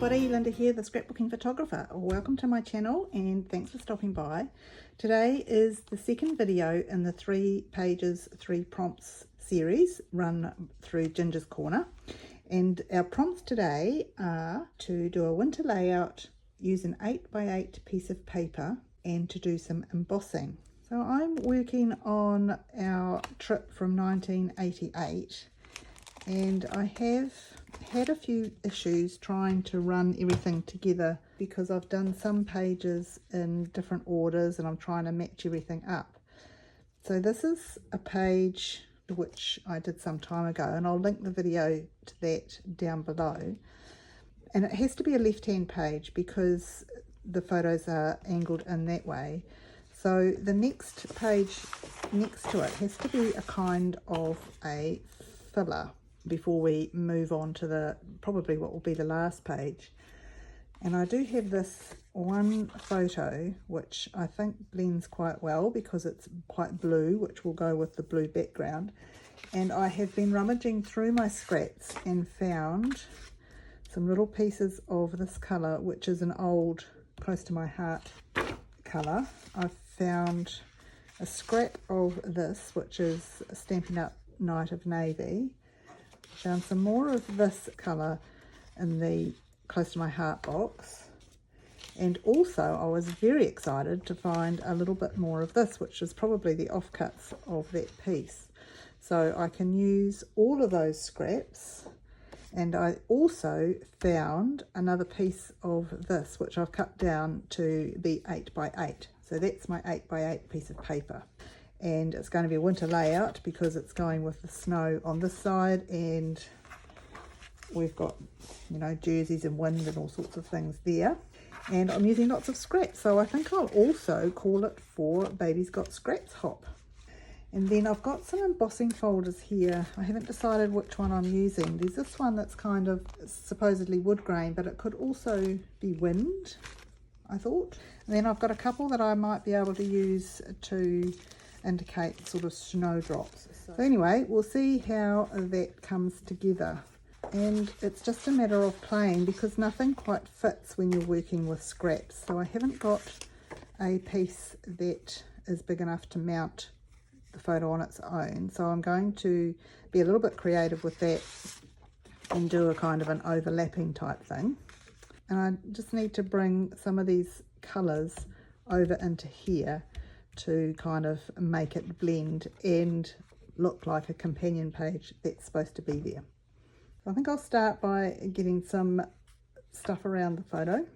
everybody, Linda here, the scrapbooking photographer. Welcome to my channel and thanks for stopping by. Today is the second video in the 3 pages, 3 prompts series run through Ginger's Corner. And our prompts today are to do a winter layout, use an 8x8 piece of paper and to do some embossing. So I'm working on our trip from 1988 and I have had a few issues trying to run everything together because I've done some pages in different orders and I'm trying to match everything up. So this is a page which I did some time ago and I'll link the video to that down below, and it has to be a left-hand page because the photos are angled in that way. So the next page next to it has to be a kind of a filler before we move on to the probably what will be the last page. And I do have this one photo which I think blends quite well because it's quite blue, which will go with the blue background. And I have been rummaging through my scraps and found some little pieces of this colour, which is an old close to my heart colour. I've found a scrap of this which is Stampin' Up! Night of Navy. Found some more of this colour in the close to my heart box, and also I was very excited to find a little bit more of this, which is probably the offcuts of that piece. So I can use all of those scraps, and I also found another piece of this which I've cut down to be 8x8. So that's my 8x8 piece of paper. And it's going to be a winter layout because it's going with the snow on this side, and we've got, you know, jerseys and wind and all sorts of things there. And I'm using lots of scraps, so I think I'll also call it for Baby's Got Scraps Hop. And then I've got some embossing folders here. I haven't decided which one I'm using. There's this one that's kind of supposedly wood grain, but it could also be wind, I thought. And then I've got a couple that I might be able to use to indicate sort of snowdrops. So anyway, we'll see how that comes together. And it's just a matter of playing because nothing quite fits when you're working with scraps. So I haven't got a piece that is big enough to mount the photo on its own. So I'm going to be a little bit creative with that and do a kind of an overlapping type thing. And I just need to bring some of these colours over into here to kind of make it blend and look like a companion page that's supposed to be there. So I think I'll start by getting some stuff around the photo.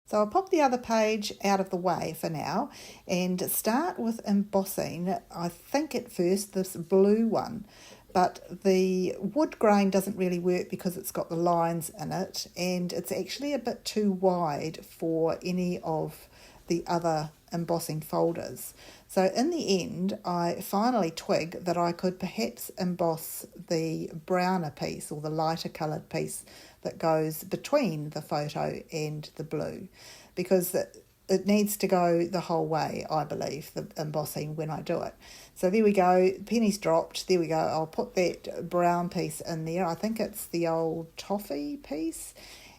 So I'll pop the other page out of the way for now and start with embossing. I think at first this blue one, but the wood grain doesn't really work because it's got the lines in it and it's actually a bit too wide for any of the other embossing folders. So in the end I finally twigged that I could perhaps emboss the browner piece or the lighter coloured piece that goes between the photo and the blue, because it needs to go the whole way, I believe, the embossing when I do it. So there we go, pennies dropped, there we go. I'll put that brown piece in there. I think it's the old toffee piece.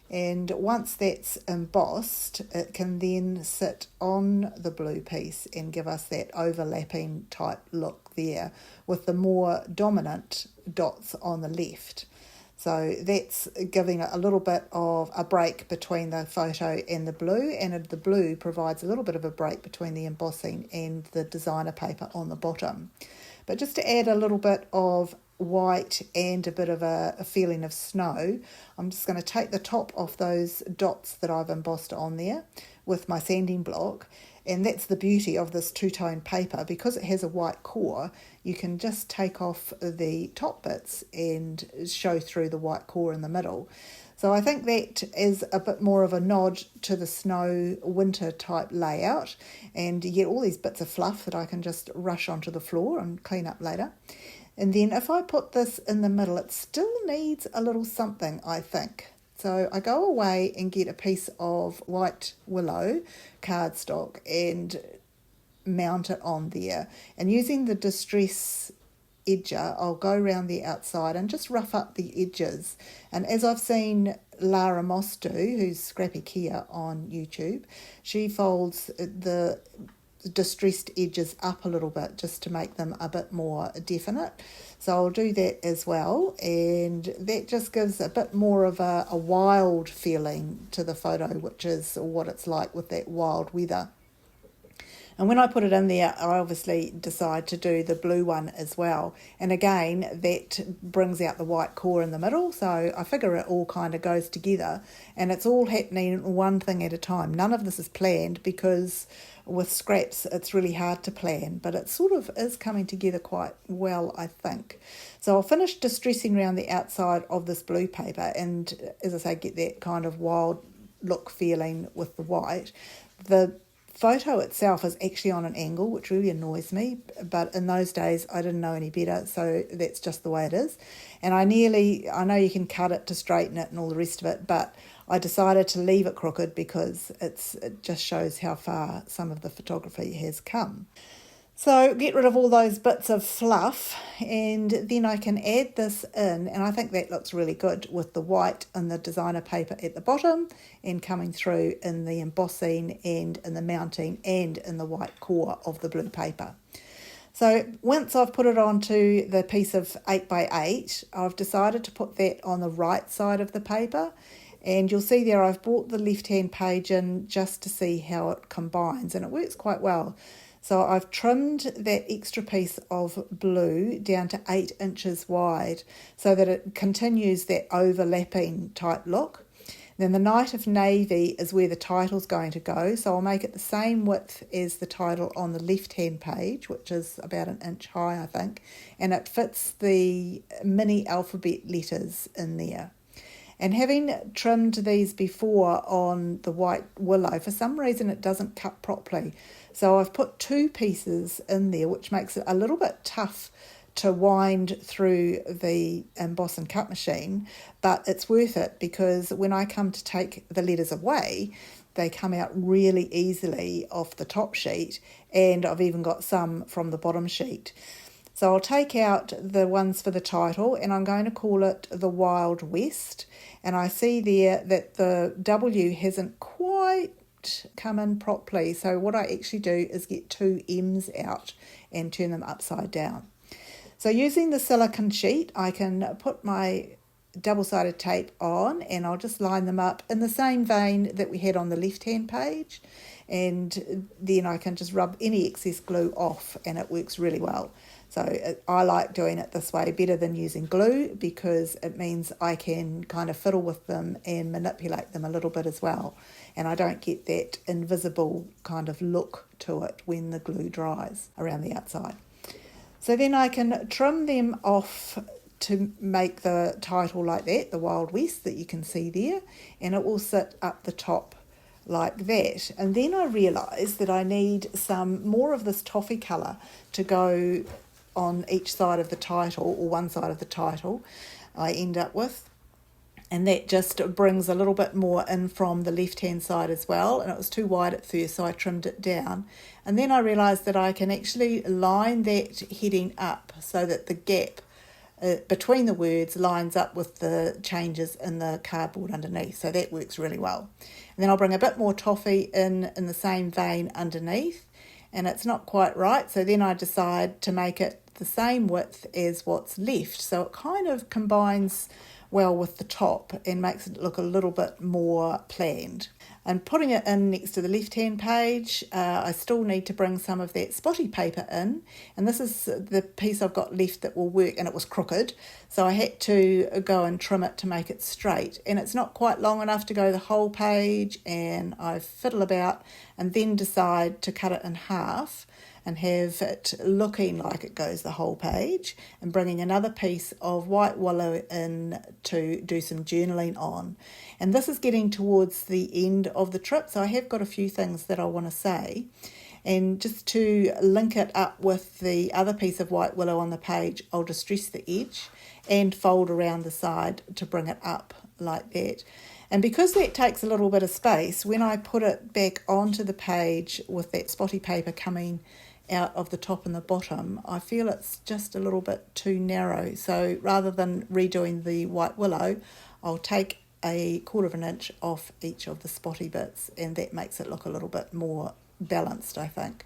And once that's embossed, it can then sit on the blue piece and give us that overlapping type look there with the more dominant dots on the left. So that's giving it a little bit of a break between the photo and the blue, and the blue provides a little bit of a break between the embossing and the designer paper on the bottom. But just to add a little bit of white and a bit of a feeling of snow, I'm just going to take the top off those dots that I've embossed on there with my sanding block. And that's the beauty of this two-tone paper, because it has a white core. You can just take off the top bits and show through the white core in the middle. So I think that is a bit more of a nod to the snow winter type layout, and you get all these bits of fluff that I can just rush onto the floor and clean up later. And then if I put this in the middle, it still needs a little something, I think. So I go away and get a piece of white willow cardstock and mount it on there. And using the distress edger, I'll go around the outside and just rough up the edges. And as I've seen Lara Moss do, who's Scrappy Kia on YouTube, she folds the distressed edges up a little bit just to make them a bit more definite. So I'll do that as well, and that just gives a bit more of a wild feeling to the photo, which is what it's like with that wild weather. And when I put it in there, I obviously decide to do the blue one as well. And again, that brings out the white core in the middle. So I figure it all kind of goes together, and it's all happening one thing at a time. None of this is planned, because with scraps, it's really hard to plan, but it sort of is coming together quite well, I think. So I'll finish distressing around the outside of this blue paper, and as I say, get that kind of wild look feeling with the white. The photo itself is actually on an angle, which really annoys me, but in those days I didn't know any better, so that's just the way it is. And I know you can cut it to straighten it and all the rest of it, but I decided to leave it crooked because it just shows how far some of the photography has come. So get rid of all those bits of fluff, and then I can add this in, and I think that looks really good with the white and the designer paper at the bottom and coming through in the embossing and in the mounting and in the white core of the blue paper. So once I've put it onto the piece of 8x8, I've decided to put that on the right side of the paper. And you'll see there I've brought the left-hand page in just to see how it combines, and it works quite well. So I've trimmed that extra piece of blue down to 8 inches wide so that it continues that overlapping type look. Then the Night of Navy is where the title's going to go, so I'll make it the same width as the title on the left-hand page, which is about 1 inch high, I think, and it fits the mini alphabet letters in there. And having trimmed these before on the white willow, for some reason it doesn't cut properly. So I've put 2 pieces in there, which makes it a little bit tough to wind through the emboss and cut machine, but it's worth it because when I come to take the letters away, they come out really easily off the top sheet, and I've even got some from the bottom sheet. So I'll take out the ones for the title, and I'm going to call it the Wld West. And I see there that the W hasn't quite come in properly. So what I actually do is get 2 M's out and turn them upside down. So using the silicone sheet, I can put my double-sided tape on, and I'll just line them up in the same vein that we had on the left-hand page. And then I can just rub any excess glue off, and it works really well. So I like doing it this way better than using glue, because it means I can kind of fiddle with them and manipulate them a little bit as well. And I don't get that invisible kind of look to it when the glue dries around the outside. So then I can trim them off to make the title like that, the Wld West, that you can see there, and it will sit up the top like that. And then I realised that I need some more of this toffee colour to go on each side of the title, or one side of the title I end up with, and that just brings a little bit more in from the left hand side as well, and it was too wide at first, so I trimmed it down. And then I realised that I can actually line that heading up so that the gap between the words lines up with the changes in the cardboard underneath, so that works really well. And then I'll bring a bit more toffee in the same vein underneath, and it's not quite right, so then I decide to make it the same width as what's left, so it kind of combines well with the top and makes it look a little bit more planned. And putting it in next to the left-hand page, I still need to bring some of that spotty paper in, and this is the piece I've got left that will work, and it was crooked, so I had to go and trim it to make it straight, and it's not quite long enough to go the whole page, and I fiddle about and then decide to cut it in half and have it looking like it goes the whole page, and bringing another piece of white willow in to do some journaling on. And this is getting towards the end of the trip, so I have got a few things that I want to say. And just to link it up with the other piece of white willow on the page, I'll distress the edge and fold around the side to bring it up like that. And because that takes a little bit of space, when I put it back onto the page with that spotty paper coming out of the top and the bottom, I feel it's just a little bit too narrow. So rather than redoing the white willow, I'll take a 1/4 inch off each of the spotty bits, and that makes it look a little bit more balanced, I think.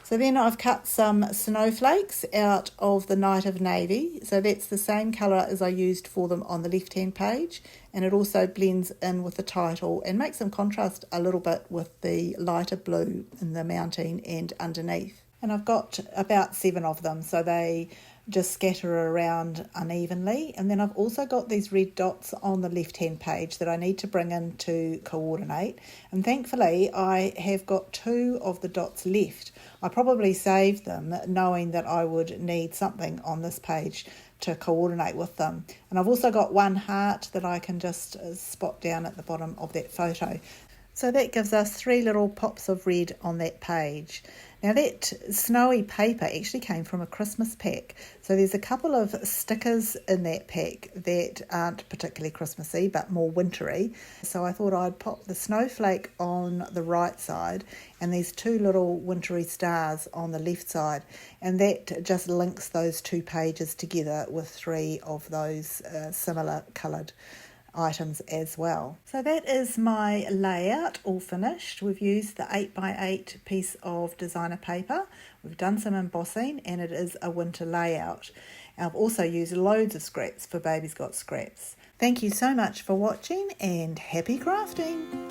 So then I've cut some snowflakes out of the Night of Navy. So that's the same colour as I used for them on the left-hand page, and it also blends in with the title and makes them contrast a little bit with the lighter blue in the mounting and underneath. And I've got about 7 of them, so they just scatter around unevenly. And then I've also got these red dots on the left-hand page that I need to bring in to coordinate. And thankfully, I have got 2 of the dots left. I probably saved them knowing that I would need something on this page to coordinate with them. And I've also got 1 heart that I can just spot down at the bottom of that photo. So that gives us 3 little pops of red on that page. Now that snowy paper actually came from a Christmas pack. So there's a couple of stickers in that pack that aren't particularly Christmassy but more wintry. So I thought I'd pop the snowflake on the right side and these 2 little wintry stars on the left side. And that just links those 2 pages together with 3 of those similar coloured items as well. So that is my layout all finished. We've used the 8x8 piece of designer paper. We've done some embossing and it is a winter layout. I've also used loads of scraps for Baby's Got Scraps. Thank you so much for watching and happy crafting!